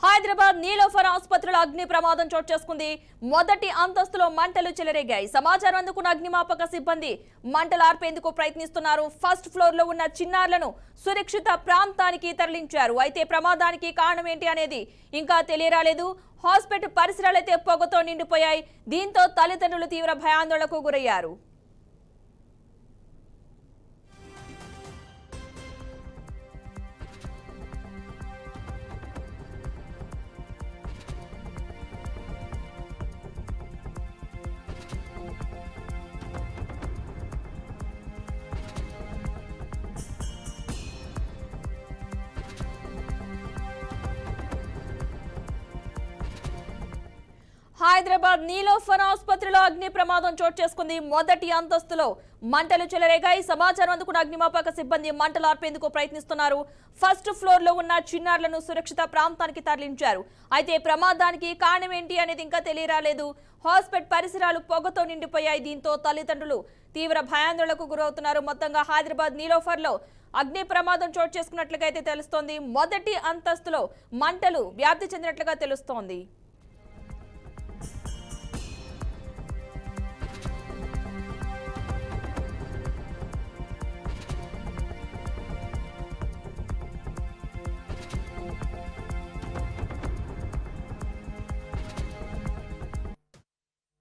హైదరాబాద్ నీలోఫర్ ఆసుపత్రిలో అగ్ని ప్రమాదం చోటు చేసుకుంది. మొదటి అంతస్తులో మంటలు చెలరేగాయి. సమాచారం అందుకున్న అగ్నిమాపక సిబ్బంది మంటలు ఆర్పేందుకు ప్రయత్నిస్తున్నారు. ఫస్ట్ ఫ్లోర్ లో ఉన్న చిన్నారులను సురక్షిత ప్రాంతానికి తరలించారు. అయితే ప్రమాదానికి కారణం ఏంటి అనేది ఇంకా తెలియరాలేదు. హాస్పిటల్ పరిసరాలైతే పొగతో నిండిపోయాయి. దీంతో తల్లిదండ్రులు తీవ్ర భయాందోళనకు గురయ్యారు. హైదరాబాద్ నీలోఫర్ ఆసుపత్రిలో అగ్ని ప్రమాదం చోటు చేసుకుంది. మొదటి అంతస్తులో మంటలు చెలరేగాయి. సమాచారం అందుకున్న అగ్నిమాపక సిబ్బంది మంటలు ఆర్పేందుకు ప్రయత్నిస్తున్నారు. ఫస్ట్ ఫ్లోర్ లో ఉన్న చిన్నారులను సురక్షిత ప్రాంతానికి తరలించారు. అయితే ప్రమాదానికి కారణం ఏంటి అనేది ఇంకా తెలియరాలేదు. హాస్పిటల్ పరిసరాలు పొగతో నిండిపోయాయి. దీంతో తల్లిదండ్రులు తీవ్ర భయాందోళనకు గురవుతున్నారు. మొత్తంగా హైదరాబాద్ నీలోఫర్ లో అగ్ని ప్రమాదం చోటు చేసుకున్నట్లుగా అయితే తెలుస్తోంది. మొదటి అంతస్తులో మంటలు వ్యాప్తి చెందినట్లుగా తెలుస్తోంది.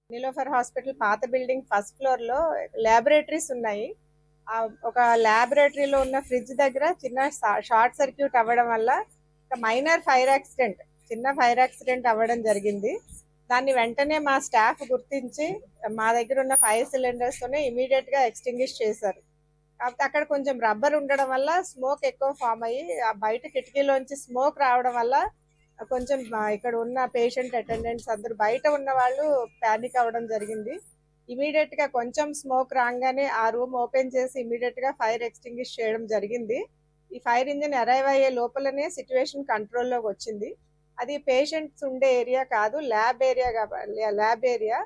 నీలోఫర్ హాస్పిటల్ పాత బిల్డింగ్ ఫస్ట్ ఫ్లోర్ లో ల్యాబొరేటరీస్ ఉన్నాయి. ఒక ల్యాబొరేటరీలో ఉన్న ఫ్రిడ్జ్ దగ్గర చిన్న షార్ట్ సర్క్యూట్ అవ్వడం వల్ల మైనర్ ఫైర్ యాక్సిడెంట్, చిన్న ఫైర్ యాక్సిడెంట్ అవ్వడం జరిగింది. దాన్ని వెంటనే మా స్టాఫ్ గుర్తించి మా దగ్గర ఉన్న ఫైర్ సిలిండర్స్ తోనే ఇమీడియట్ గా ఎక్స్టింగ్విష్ చేశారు. కాకపోతే అక్కడ కొంచెం రబ్బర్ ఉండడం వల్ల స్మోక్ ఎక్కువ ఫామ్ అయ్యి బయట కిటికీలోంచి స్మోక్ రావడం వల్ల కొంచెం ఇక్కడ ఉన్న పేషెంట్ అటెండెంట్స్ అందరూ బయట ఉన్న వాళ్ళు ప్యానిక్ అవ్వడం జరిగింది. ఇమీడియట్ గా కొంచెం స్మోక్ రాగానే ఆ రూమ్ ఓపెన్ చేసి ఇమీడియట్ గా ఫైర్ ఎక్స్టింగ్విష్ చేయడం జరిగింది. ఈ ఫైర్ ఇంజిన్ అరైవ్ అయ్యే లోపలనే సిచ్యువేషన్ కంట్రోల్లోకి వచ్చింది. అది పేషెంట్స్ ఉండే ఏరియా కాదు, ల్యాబ్ ఏరియా.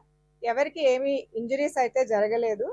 ఎవరికి ఏమీ ఇంజరీస్ అయితే జరగలేదు.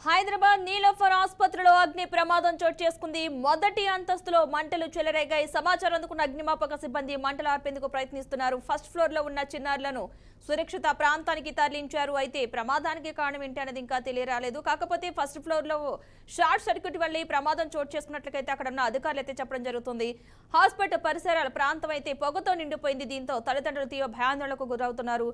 హైదరాబాద్ నీలోఫర్ ఆసుపత్రిలో అగ్ని ప్రమాదం చోటు చేసుకుంది. మొదటి అంతస్తులో మంటలు చెలరేగాయి. సమాచారం అందుకున్న అగ్నిమాపక సిబ్బంది మంటలు ఆర్పేందుకు ప్రయత్నిస్తున్నారు. ఫస్ట్ ఫ్లోర్ లో ఉన్న చిన్నారులను సురక్షిత ప్రాంతానికి తరలించారు. అయితే ప్రమాదానికి కారణం ఏంటి అనేది ఇంకా తెలియరాలేదు. కాకపోతే ఫస్ట్ ఫ్లోర్ లో షార్ట్ సర్క్యూట్ వల్ల ప్రమాదం చోటు చేసుకున్నట్లయితే అక్కడ ఉన్న అధికారులు అయితే చెప్పడం జరుగుతుంది. హాస్పిటల్ పరిసరాల ప్రాంతం అయితే పొగతో నిండిపోయింది. దీంతో తల్లిదండ్రులు తీవ్ర భయాందోళనకు గురవుతున్నారు.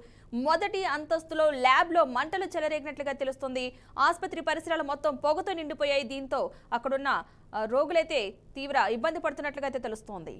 మొదటి అంతస్తులో ల్యాబ్ లో మంటలు చెలరేగినట్లుగా తెలుస్తుంది. ఆసుపత్రి పరిసరాలు మొత్తం పొగతో నిండిపోయాయి. దీంతో అక్కడున్న రోగులైతే తీవ్ర ఇబ్బంది పడుతున్నట్లుగా అయితే తెలుస్తోంది.